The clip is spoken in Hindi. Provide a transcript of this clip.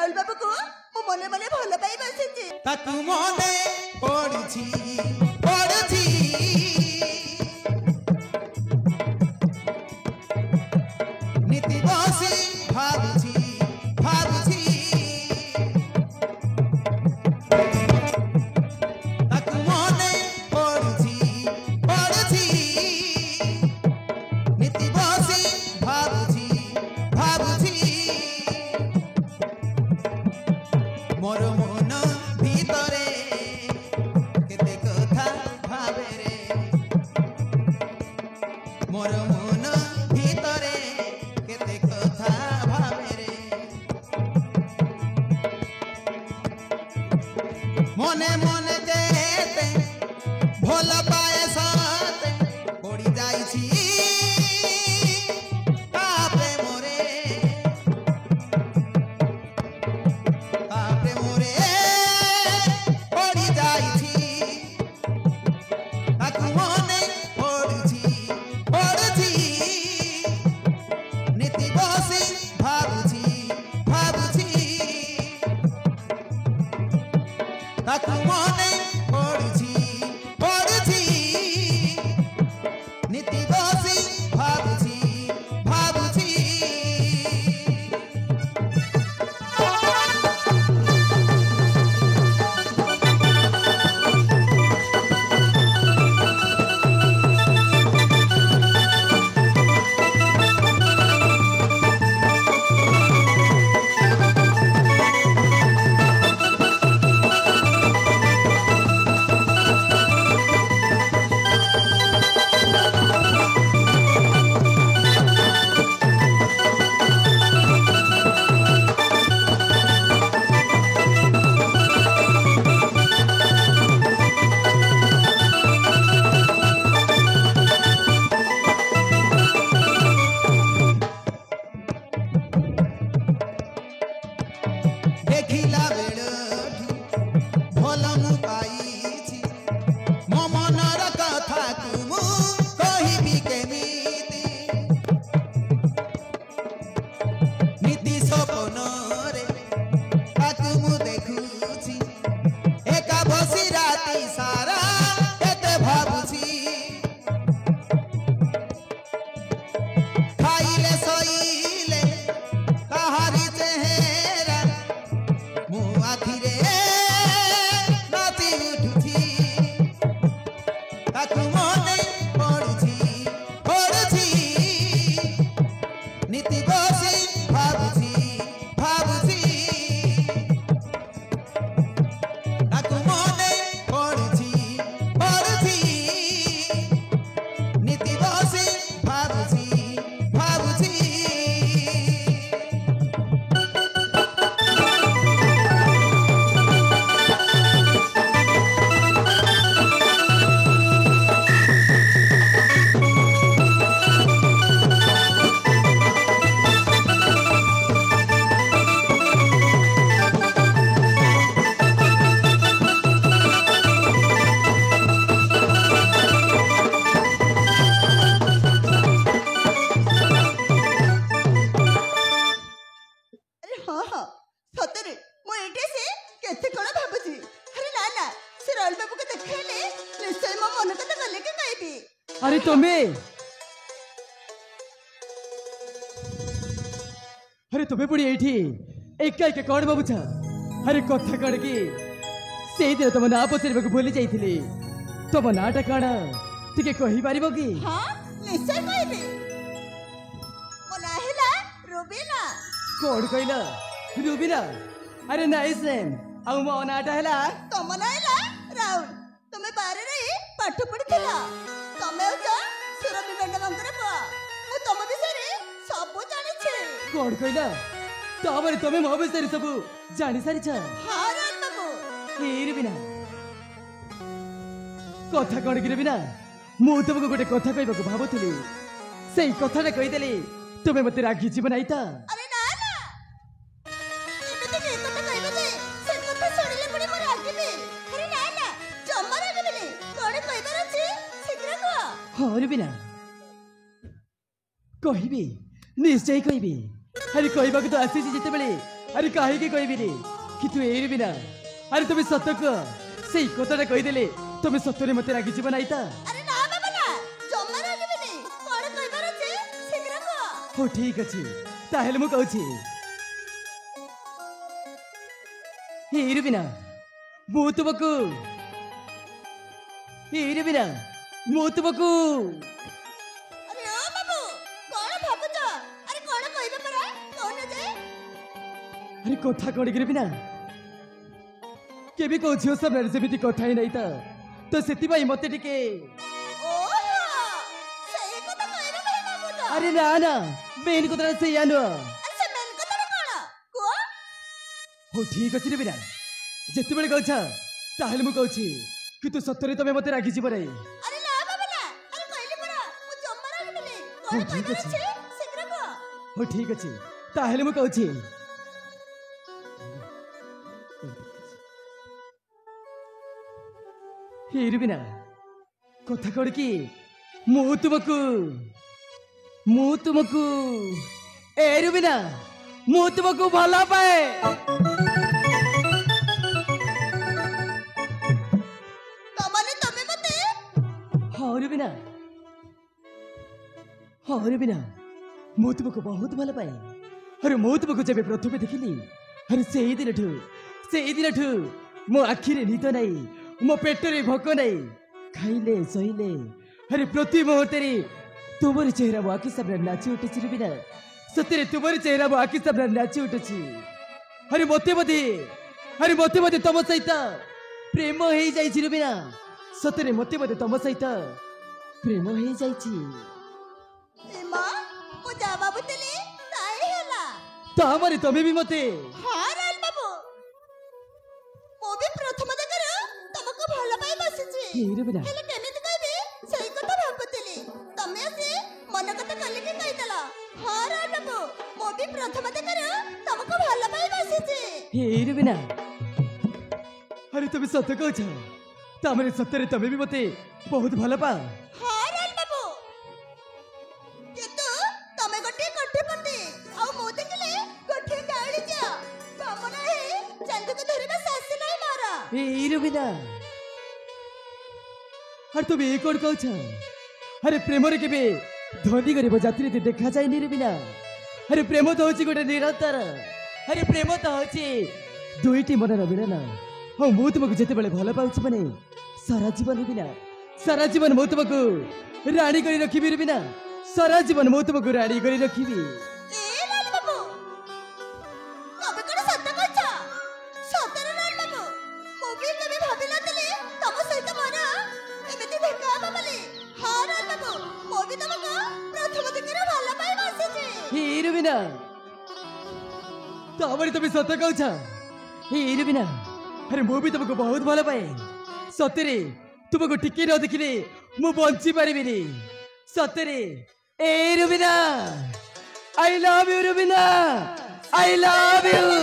राहुल बाबू को मु मने मने भल पाई बसिछि ताकू मने पड़छि पड़छि नीति बसी भाबुछि भाबुछि ताकू मने पड़छि पड़छि नीति बसी भाबुछि भाबुछि मोर मन भीतरे केते कथा भावे रे मोर मन भीतरे केते कथा भावे रे मने मने जेते भल पाए साथे पड़ी जाईछि तापरे मोरे तापरे मोरे पड़ी जाईछि ताकू मने पड़छि पड़छि नीति बसी भाबुछि भाबुछि ताकू मने पड़छि पड़छि नीति बसी भाबुछि भाबुछि देखिला बेलठू भल मु पाइछि मो मनर कथा तुमु कहिबि केमिति नीति सपन रे ताकू मु देखुछि एका बसी राति सारा केते भाबुछि खाइले सइले काहारी चेहरा मु आखिरे नाची उठुछि ताकू मने पड़छि पड़छि नीति बसी भाबुछि भाबुछि ताकू मने पड़छि पड़छि नीति बसी भाबुछि भाबुछि अरे हाँ हाँ सतरे मु एटे से केते कोन भाबुछि अरे ना ना से राहुल बाबू को देखैले निश्चय मो मन कथा गले के कहबी अरे तुम्हें अरे तुम्हें पुणी एठी एका एका कौन बाबू छा अरे कथा कण की से दिन तुम ना पचार भूली जाइथिली तुम नाटा कण टिके कहि पारिबो की हाँ निश्चय कहबी मो ना हेला रुबीना कौन कहला रूबीना अरे नाइस नेम आउ मो नाटा हैला तम ना हेला राहुल तुमे बारे रे पाठ पढ़िथिला तमे तो सुरभि मैडमंकर पुआ मु तम विषय सब जानि छे कौन कहला ताबरे तुमे मो विषय सब जानि सारी छ हाँ राहुल बाबू हे रूबीना कथा कण की रूबीना मु तुमको गोटे कथा कहबाक भाबुथली सेई कथाटा कहिदेली तुमे मते रागी जीवन आइता अरे ना ना एमिति के कथा कहबे जे से कथा सुनिले पुणी मोर आगिबे अरे ना ना जम्मा रागिबेनी कोडे कहबार अछि शीघ्र कह हाँ रूबीना कहबी निश्चय कहबी अरे कहबाक तो आसी जिते बेले अरे काहे कहबिनी कि तू एई बिना अरे तुम सत कह से कथाटा कहीदेले तुम सतरे मत रागी जीव ना अरे ना बाबा ना जम्मा रागिबिनी कोन कहबार अछि शीघ्र कह हो ठीक अच्छे ताहेले मु कहूची एई बिना मु तुमको एई बिना मु तुमको अरे ओ बाबू कोन भाबुछ अरे कोन कहबे परा कोन जे अरे कथा कौन कर बिना केबी को झियो सब सेमिति कथा ही नहीं तो सेति मते टिके ओहो सेई कथा कहबे भाई भाबुछ अरे ना ना मेन कथा से यानो अरे से मेन कथा कोन को हो ठीक अछि रे बिना जेते बेले कहछा ताहेले मु कहछि कि तू सत्तरे तमे मते राखी जीव रे अरे ना बाबा ना अरे कहली परा मु जम्मा रागिबिनी हो, कोन ठीक कहबार अछि। अछि शीघ्र कह हो ठीक अछि ताहेले मु कहछि हे रे बिना कथा कौन कि मु तुमको ए रे बिना मु तुमको भला पाए तमने तमे मते हाँ रे बिना मु तुमको बहुत भल पाए अरे मु तुमको जब प्रथम देखिली अरे से दिन मो आखिरे निद नाई मो पेटरे भोक नाई खाइले सहिले अरे प्रति मुहूर्ते तुमरी चेहरा मो आखि सामने नाची उठुची रे बिना सतरे तुमरी चेहरा मो आखि सामने नाची उठुची अरे मते मते तम सहित प्रेम हो जाइछि रे बिना सतरे मते तम सहित प्रेम हो जाइछि एमा मु जा बाबू तेली ताई होला तामरे तमे भी मते हां राल बाबू मो भी प्रथम जगह तुमको भल पाई बसिछि हे रे बिना हेले केमिति कहबी सही कथा भाबुतिली तमे आसी मन कथा कली के कहिदला हां राल बाबू मो भी प्रथम जगह तुमको भल पाई बसिछि हे रे बिना अरे तुम सत कहछ तामरे सतरे तमे भी मते बहुत भल पा हां राल बाबू किंतु तमे गोटे कोठे पटे आ मो देखले कोठे गाड़ी जा कामना हे चंदू को धरिबा सास नहीं मारा हे रे बिना अरे तुम ये कौन कहछ अरे प्रेम रे केबे धनी गरीब जाति रे देखा जाय नी रे बिना अरे प्रेम तो होची गोटे निरंतर अरे प्रेम तो होची दुईटी मनर मिलन हाँ मु तुमको जेते बेले भल पाउछ माने सारा जीवन मु तुमको रानी करी रखिबी रे बिना सारा जीवन मु तुमको रानी करी रखिबी ए लाल बाबू तबे कोन सत्य कहछ सତରେ लाल बाबू मो भी कभी भाबी नतले तम सहित मोर एमिति देखा हबा बोली हां लाल बाबू मो भी तुमको प्रथम दिनरे भल पाई बसिछि हे रे बिना तामरे तुम सत कहछ हे रे बिना अरे मु भी तुमको बहुत भल पाए सतरे तुमको टिके न देखिले मु बंची पारिबिनी सतरे ए Rubina I love you Rubina I love you